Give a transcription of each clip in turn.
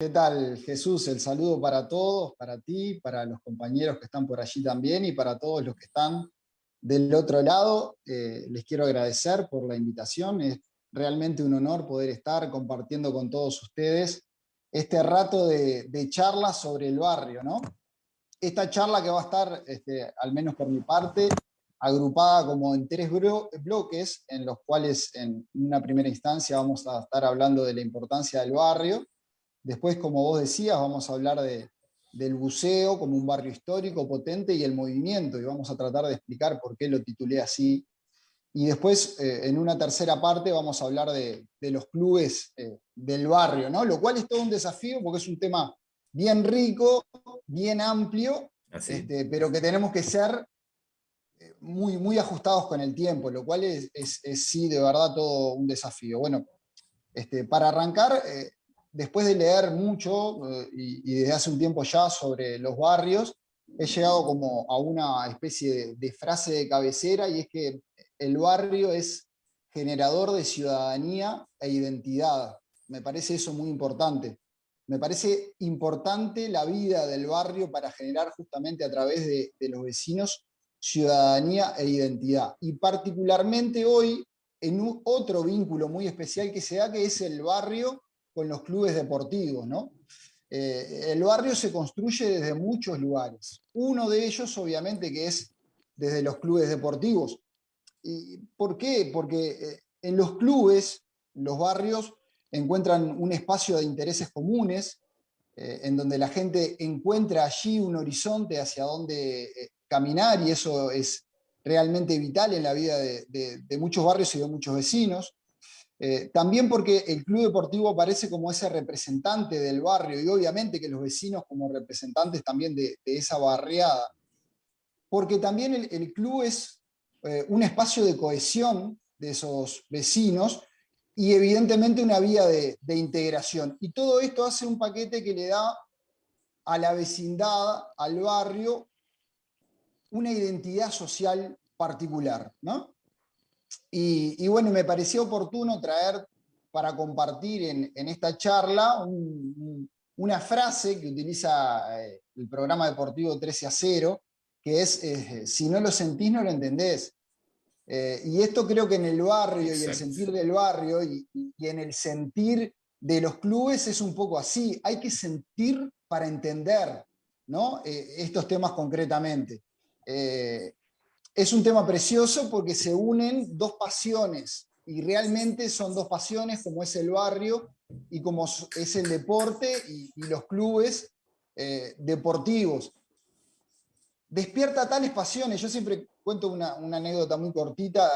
¿Qué tal, Jesús? El saludo para todos, para ti, para los compañeros que están por allí también y para todos los que están del otro lado. Les quiero agradecer por la invitación. Es realmente un honor poder estar compartiendo con todos ustedes este rato de charla sobre el barrio, ¿no? Esta charla que va a estar, al menos por mi parte, agrupada como en tres bloques, en los cuales en una primera instancia vamos a estar hablando de la importancia del barrio. Después, como vos decías, vamos a hablar del buceo como un barrio histórico potente y el movimiento, y vamos a tratar de explicar por qué lo titulé así. Y después, en una tercera parte, vamos a hablar de los clubes del barrio, ¿no? Lo cual es todo un desafío porque es un tema bien rico, bien amplio, Así. pero que tenemos que ser muy ajustados con el tiempo, lo cual es sí, de verdad, todo un desafío. Bueno, para arrancar, después de leer mucho y desde hace un tiempo ya sobre los barrios, he llegado como a una especie de frase de cabecera, y es que el barrio es generador de ciudadanía e identidad. Me parece eso muy importante. Me parece importante la vida del barrio para generar justamente a través de los vecinos ciudadanía e identidad. Y particularmente hoy, en otro vínculo muy especial que se da, que es el barrio con los clubes deportivos, ¿no? El barrio se construye desde muchos lugares. Uno de ellos, obviamente, que es desde los clubes deportivos. ¿Y por qué? Porque en los clubes, los barrios encuentran un espacio de intereses comunes, en donde la gente encuentra allí un horizonte hacia donde caminar, y eso es realmente vital en la vida de muchos barrios y de muchos vecinos. También porque el club deportivo aparece como ese representante del barrio, y obviamente que los vecinos como representantes también de esa barriada, porque también el club es un espacio de cohesión de esos vecinos y evidentemente una vía de integración. Y todo esto hace un paquete que le da a la vecindad, al barrio, una identidad social particular, ¿no? Y bueno, me pareció oportuno traer para compartir en esta charla una frase que utiliza el programa deportivo 13-0, que es, si no lo sentís, no lo entendés. Y esto creo que en el barrio y el Exacto. sentir del barrio y en el sentir de los clubes es un poco así. Hay que sentir para entender, ¿no? Estos temas concretamente. Eh, es un tema precioso porque se unen dos pasiones, y realmente son dos pasiones, como es el barrio y como es el deporte y los clubes deportivos. Despierta tales pasiones. Yo siempre cuento una anécdota muy cortita.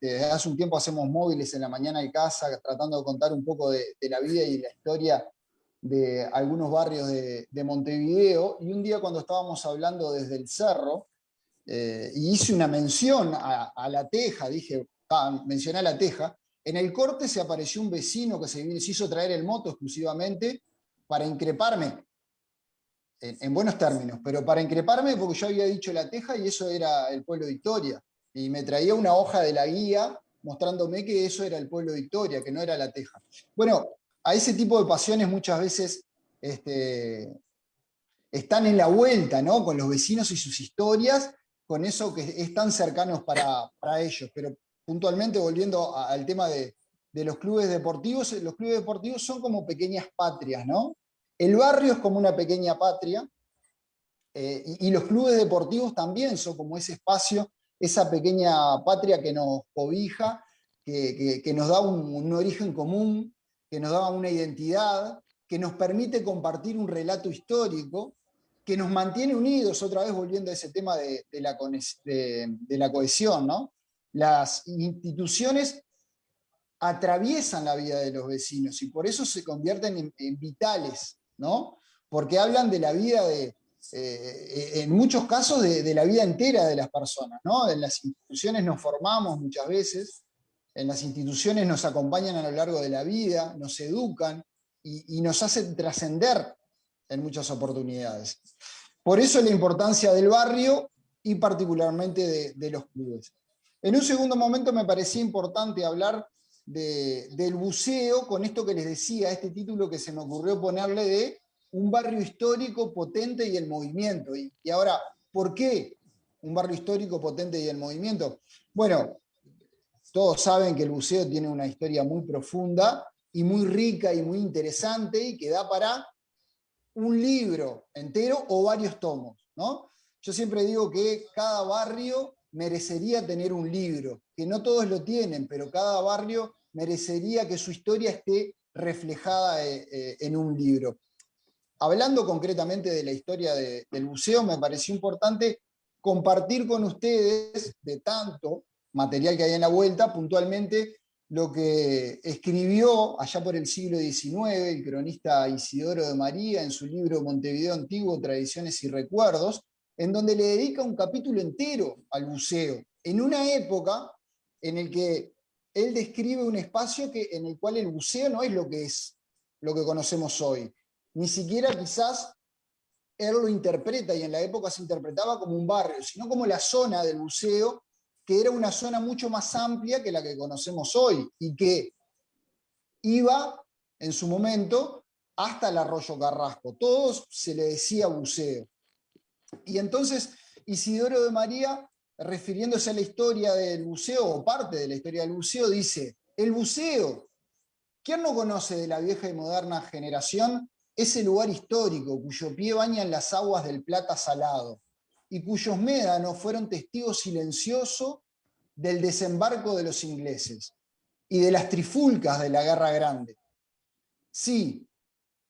Desde hace un tiempo hacemos móviles en la mañana de casa, tratando de contar un poco de la vida y la historia de algunos barrios de Montevideo. Y un día, cuando estábamos hablando desde el cerro, y hice una mención a La Teja, mencioné a La Teja. En el corte se apareció un vecino que se hizo traer el moto exclusivamente para increparme, en buenos términos, pero para increparme porque yo había dicho La Teja y eso era el pueblo de Victoria. Y me traía una hoja de la guía mostrándome que eso era el pueblo de Victoria, que no era La Teja. Bueno, a ese tipo de pasiones muchas veces están en la vuelta, ¿no? Con los vecinos y sus historias, con eso que es tan cercanos para ellos. Pero puntualmente, volviendo al tema de los clubes deportivos son como pequeñas patrias, ¿no? El barrio es como una pequeña patria, y los clubes deportivos también son como ese espacio, esa pequeña patria que nos cobija, que nos da un origen común, que nos da una identidad, que nos permite compartir un relato histórico, que nos mantiene unidos, otra vez volviendo a ese tema de la cohesión, ¿no? Las instituciones atraviesan la vida de los vecinos y por eso se convierten en vitales, ¿no? Porque hablan de la vida en muchos casos, de la vida entera de las personas, ¿no? En las instituciones nos formamos muchas veces, en las instituciones nos acompañan a lo largo de la vida, nos educan y nos hacen trascender en muchas oportunidades. Por eso la importancia del barrio y particularmente de los clubes. En un segundo momento me parecía importante hablar del buceo con esto que les decía, este título que se me ocurrió ponerle de un barrio histórico potente y el movimiento. Y ahora, ¿por qué un barrio histórico potente y el movimiento? Bueno, todos saben que el buceo tiene una historia muy profunda y muy rica y muy interesante y que da para un libro entero o varios tomos, ¿no? Yo siempre digo que cada barrio merecería tener un libro, que no todos lo tienen, pero cada barrio merecería que su historia esté reflejada en un libro. Hablando concretamente de la historia del buceo, me pareció importante compartir con ustedes, de tanto material que hay en la vuelta, puntualmente lo que escribió allá por el siglo XIX el cronista Isidoro de María en su libro Montevideo Antiguo, Tradiciones y Recuerdos, en donde le dedica un capítulo entero al buceo, en una época en el que él describe un espacio en el cual el buceo no es lo que conocemos hoy. Ni siquiera quizás él lo interpreta, y en la época se interpretaba como un barrio, sino como la zona del buceo, que era una zona mucho más amplia que la que conocemos hoy, y que iba en su momento hasta el arroyo Carrasco. Todos se le decía buceo. Y entonces Isidoro de María, refiriéndose a la historia del buceo, o parte de la historia del buceo, dice: el buceo, ¿quién no conoce de la vieja y moderna generación ese lugar histórico cuyo pie bañan las aguas del Plata salado y cuyos médanos fueron testigos silenciosos del desembarco de los ingleses y de las trifulcas de la Guerra Grande? Sí,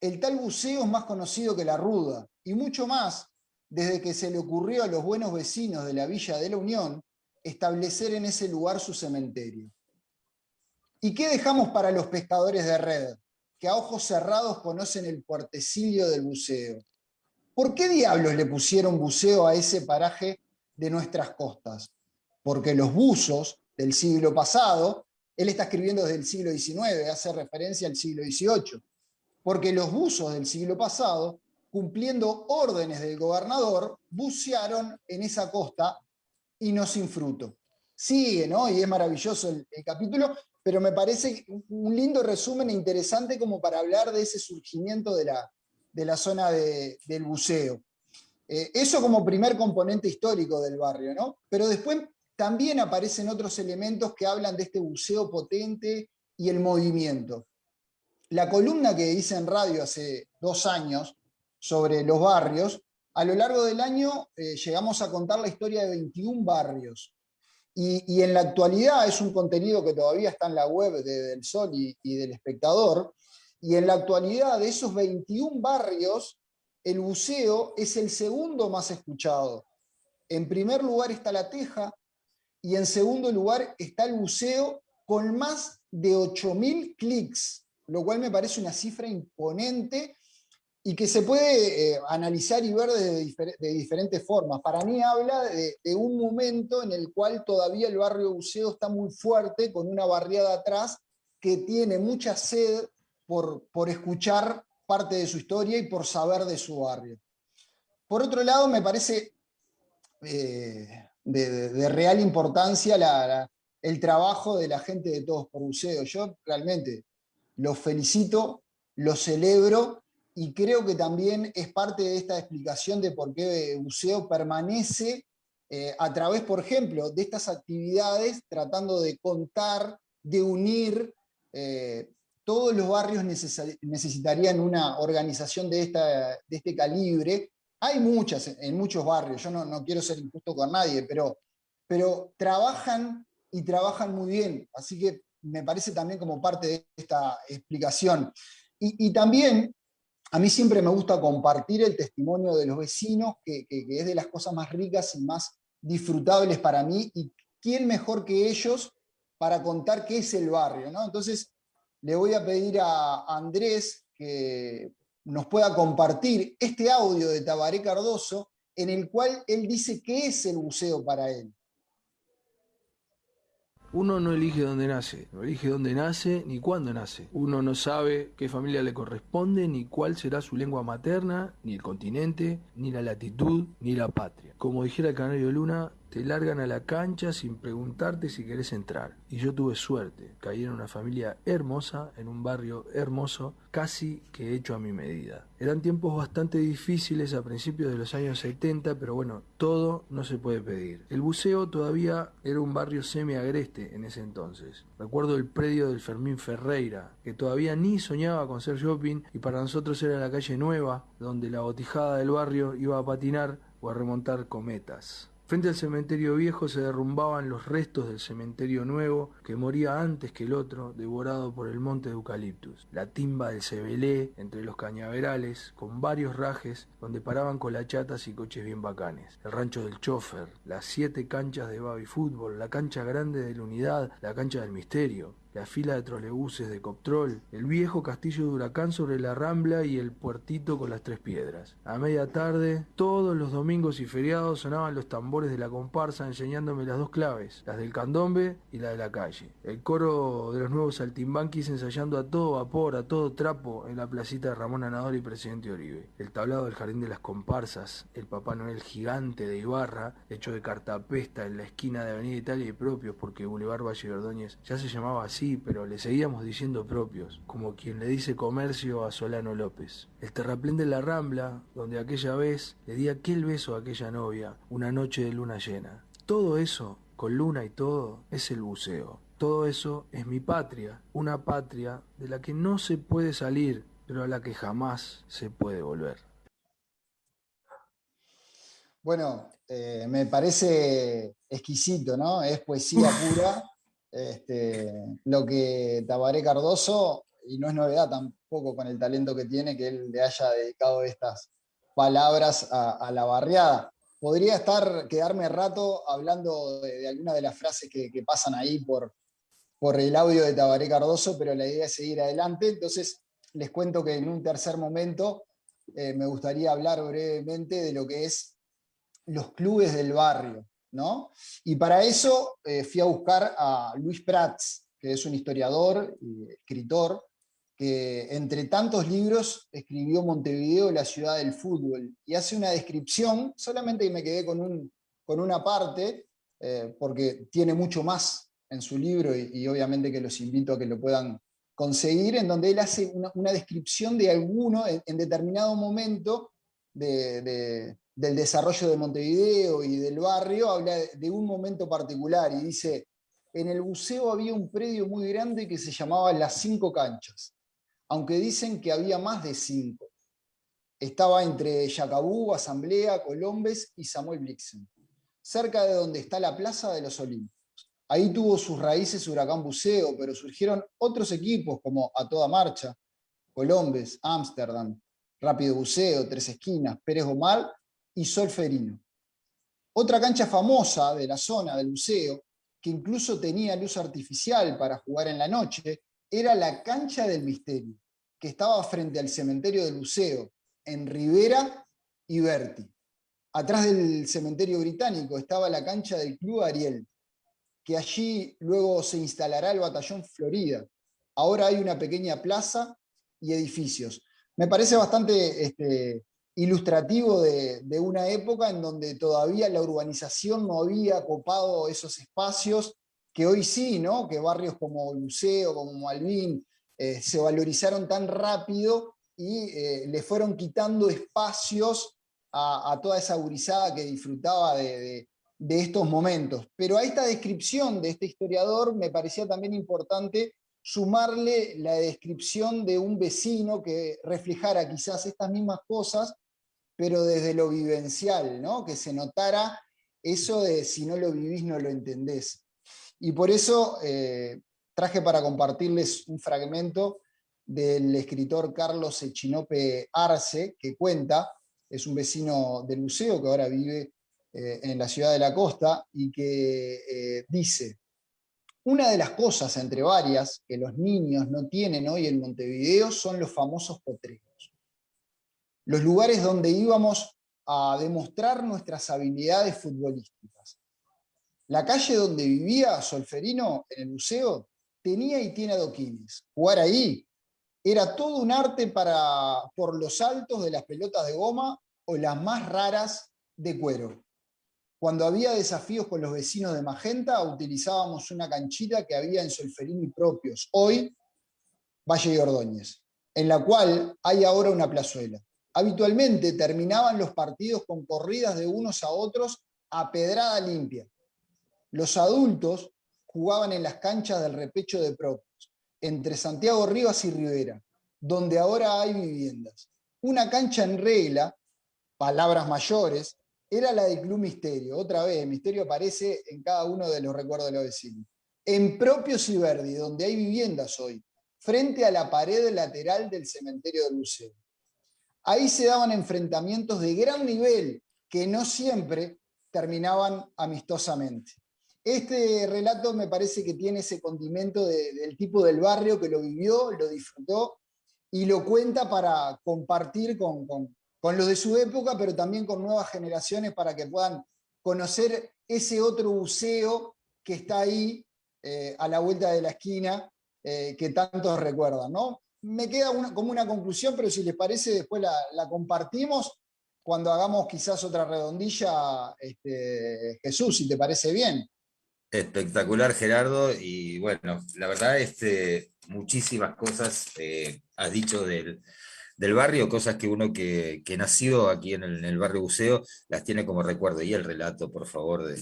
el tal buceo es más conocido que la ruda, y mucho más desde que se le ocurrió a los buenos vecinos de la Villa de la Unión establecer en ese lugar su cementerio. ¿Y qué dejamos para los pescadores de red, que a ojos cerrados conocen el puertecillo del buceo? ¿Por qué diablos le pusieron buceo a ese paraje de nuestras costas? Porque los buzos del siglo pasado, él está escribiendo desde el siglo XIX, hace referencia al siglo XVIII, porque los buzos del siglo pasado, cumpliendo órdenes del gobernador, bucearon en esa costa y no sin fruto. Sigue, ¿no? Y es maravilloso el capítulo, pero me parece un lindo resumen e interesante como para hablar de ese surgimiento de la zona del buceo. Eso como primer componente histórico del barrio, ¿no? Pero después también aparecen otros elementos que hablan de este buceo potente y el movimiento. La columna que hice en radio hace 2 años sobre los barrios, a lo largo del año llegamos a contar la historia de 21 barrios. Y en la actualidad es un contenido que todavía está en la web del Sol y del Espectador. Y en la actualidad de esos 21 barrios, el buceo es el segundo más escuchado. En primer lugar está La Teja y en segundo lugar está el buceo con más de 8.000 clics, lo cual me parece una cifra imponente y que se puede analizar y ver de diferentes formas. Para mí habla de un momento en el cual todavía el barrio buceo está muy fuerte, con una barriada atrás que tiene mucha sed por escuchar parte de su historia y por saber de su barrio. Por otro lado, me parece de real importancia el trabajo de la gente de Todos por Buceo. Yo realmente los felicito, los celebro y creo que también es parte de esta explicación de por qué buceo permanece a través, por ejemplo, de estas actividades, tratando de contar, de unir. Todos los barrios necesitarían una organización de este calibre. Hay muchas en muchos barrios, yo no quiero ser injusto con nadie, pero trabajan y trabajan muy bien, así que me parece también como parte de esta explicación. Y también a mí siempre me gusta compartir el testimonio de los vecinos, que es de las cosas más ricas y más disfrutables para mí, y quién mejor que ellos para contar qué es el barrio, ¿no? Entonces le voy a pedir a Andrés que nos pueda compartir este audio de Tabaré Cardoso, en el cual él dice qué es el buceo para él. Uno no elige dónde nace, no elige dónde nace ni cuándo nace. Uno no sabe qué familia le corresponde, ni cuál será su lengua materna, ni el continente, ni la latitud, ni la patria. Como dijera el Canario Luna, Te largan a la cancha sin preguntarte si querés entrar. Y yo tuve suerte, caí en una familia hermosa, en un barrio hermoso, casi que hecho a mi medida. Eran tiempos bastante difíciles a principios de los años 70, pero bueno, todo no se puede pedir. El buceo todavía era un barrio semi-agreste en ese entonces. Recuerdo el predio del Fermín Ferreira, que todavía ni soñaba con ser shopping, y para nosotros era la calle nueva, donde la botijada del barrio iba a patinar o a remontar cometas. Frente al cementerio viejo se derrumbaban los restos del cementerio nuevo, que moría antes que el otro, devorado por el monte de eucaliptus. La timba del Cebelé, entre los cañaverales, con varios rajes, donde paraban colachatas y coches bien bacanes. El rancho del Chofer, las 7 canchas de baby fútbol, la cancha grande de la Unidad, la cancha del Misterio, la fila de trolebuses de Coptrol, el viejo castillo de Huracán sobre la Rambla y el puertito con las 3 piedras. A media tarde, todos los domingos y feriados sonaban los tambores de la comparsa enseñándome las 2 claves, las del candombe y la de la calle. El coro de los nuevos saltimbanquis ensayando a todo vapor, a todo trapo en la placita de Ramón Anador y Presidente Oribe. El tablado del jardín de las comparsas, el Papá Noel gigante de Ibarra, hecho de cartapesta en la esquina de Avenida Italia y Propios, porque Boulevard Valle Ordóñez ya se llamaba así, pero le seguíamos diciendo Propios, como quien le dice comercio a Solano López. El terraplén de la Rambla, donde aquella vez le di aquel beso a aquella novia, una noche de luna llena. Todo eso, con luna y todo, es el buceo. Todo eso es mi patria, una patria de la que no se puede salir, pero a la que jamás se puede volver. Bueno, me parece exquisito, ¿no? Es poesía pura. Lo que Tabaré Cardoso, y no es novedad tampoco con el talento que tiene, que él le haya dedicado estas palabras a la barriada. Podría quedarme rato hablando de alguna de las frases que pasan ahí por el audio de Tabaré Cardoso, pero la idea es seguir adelante. Entonces, les cuento que en un tercer momento me gustaría hablar brevemente de lo que es los clubes del barrio, ¿no? Y para eso fui a buscar a Luis Prats, que es un historiador y escritor, que entre tantos libros escribió Montevideo, la ciudad del fútbol, y hace una descripción, solamente me quedé con una parte, porque tiene mucho más en su libro y obviamente que los invito a que lo puedan conseguir, en donde él hace una descripción de alguno en determinado momento del desarrollo de Montevideo y del barrio, habla de un momento particular y dice: en el buceo había un predio muy grande que se llamaba Las 5 Canchas, aunque dicen que había más de 5. Estaba entre Yacabú, Asamblea, Colombes y Samuel Blixen, cerca de donde está la Plaza de los Olímpicos. Ahí tuvo sus raíces Huracán Buceo, pero surgieron otros equipos como A Toda Marcha, Colombes, Ámsterdam, Rápido Buceo, Tres Esquinas, Pérez Gomar y Solferino. Otra cancha famosa de la zona del buceo, que incluso tenía luz artificial para jugar en la noche, era la Cancha del Misterio, que estaba frente al cementerio del buceo, en Rivera y Berti. Atrás del cementerio británico estaba la cancha del Club Ariel, que allí luego se instalará el Batallón Florida. Ahora hay una pequeña plaza y edificios. Me parece bastante ilustrativo de una época en donde todavía la urbanización no había copado esos espacios que hoy sí, ¿no? Que barrios como Buceo, como Malvin, se valorizaron tan rápido y le fueron quitando espacios a toda esa gurizada que disfrutaba de estos momentos. Pero a esta descripción de este historiador me parecía también importante sumarle la descripción de un vecino que reflejara quizás estas mismas cosas, pero desde lo vivencial, ¿no? Que se notara eso de si no lo vivís no lo entendés. Y por eso traje para compartirles un fragmento del escritor Carlos Echinope Arce, que cuenta, es un vecino del buceo que ahora vive en la ciudad de la costa, y que dice: una de las cosas, entre varias, que los niños no tienen hoy en Montevideo son los famosos potreros. Los lugares donde íbamos a demostrar nuestras habilidades futbolísticas. La calle donde vivía Solferino, en el buceo, tenía y tiene adoquines. Jugar ahí era todo un arte por los saltos de las pelotas de goma o las más raras de cuero. Cuando había desafíos con los vecinos de Magenta, utilizábamos una canchita que había en Solferino y Propios, hoy Valle y Ordóñez, en la cual hay ahora una plazuela. Habitualmente terminaban los partidos con corridas de unos a otros a pedrada limpia. Los adultos jugaban en las canchas del Repecho de Propios, entre Santiago Rivas y Rivera, donde ahora hay viviendas. Una cancha en regla, palabras mayores, era la del Club Misterio. Otra vez, Misterio aparece en cada uno de los recuerdos de los vecinos. En Propios y Verdi, donde hay viviendas hoy, frente a la pared lateral del cementerio del Buceo. Ahí se daban enfrentamientos de gran nivel que no siempre terminaban amistosamente. Este relato me parece que tiene ese condimento del tipo del barrio que lo vivió, lo disfrutó y lo cuenta para compartir con los de su época, pero también con nuevas generaciones para que puedan conocer ese otro buceo que está ahí a la vuelta de la esquina, que tantos recuerdan, ¿no? Me queda como una conclusión, pero si les parece después la compartimos cuando hagamos quizás otra redondilla, Jesús, si te parece bien. Espectacular, Gerardo, y bueno, la verdad, muchísimas cosas has dicho del barrio, cosas que uno que nació aquí en el barrio Buceo las tiene como recuerdo. Y el relato, por favor,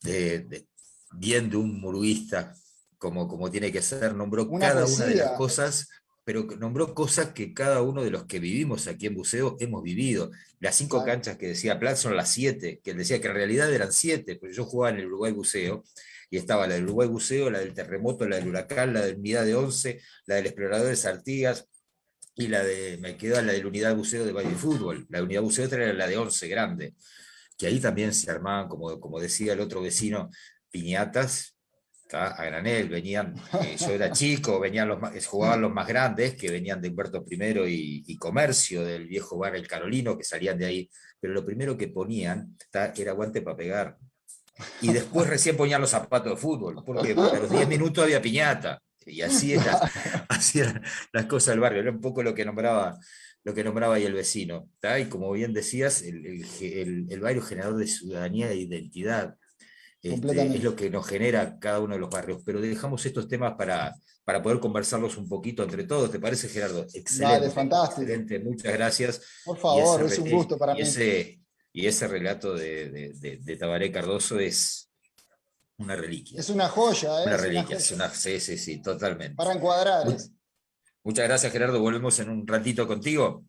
bien de un murguista, como tiene que ser, nombró Una cada una de las poesía. cosas, pero nombró cosas que cada uno de los que vivimos aquí en Buceo hemos vivido. Las 5 Claro. canchas que decía Plan son las 7, que él decía que en realidad eran 7, porque yo jugaba en el Uruguay Buceo, y estaba la del Uruguay Buceo, la del Terremoto, la del Huracán, la de Unidad de 11, la del Exploradores Artigas, y me queda la de la Unidad Buceo de Valle de Fútbol. La Unidad Buceo era la de 11 grande, que ahí también se armaban, como decía el otro vecino, piñatas, ¿tá? A granel. Venían, yo era chico, jugaban los más grandes, que venían de Humberto I y Comercio, del viejo bar El Carolino, que salían de ahí, pero lo primero que ponían, ¿tá? Era guante para pegar. Y después recién ponían los zapatos de fútbol. ¿Por qué? Porque a los 10 minutos había piñata. Y así eran las cosas del barrio. Era un poco lo que nombraba ahí el vecino. ¿Tá? Y como bien decías, el barrio generador de ciudadanía e identidad. Es Completamente. lo que nos genera cada uno de los barrios. Pero dejamos estos temas para poder conversarlos un poquito entre todos. ¿Te parece, Gerardo? Dale, Excelente, fantástico. excelente. Muchas gracias. Por Y favor, ese, es un gusto para y mí. ese, y ese relato de Tabaré Cardoso es una reliquia. Es una joya, Una es una reliquia, joya. sí, sí, sí, totalmente. Para encuadrar Mu- es. Muchas gracias, Gerardo. Volvemos en un ratito contigo.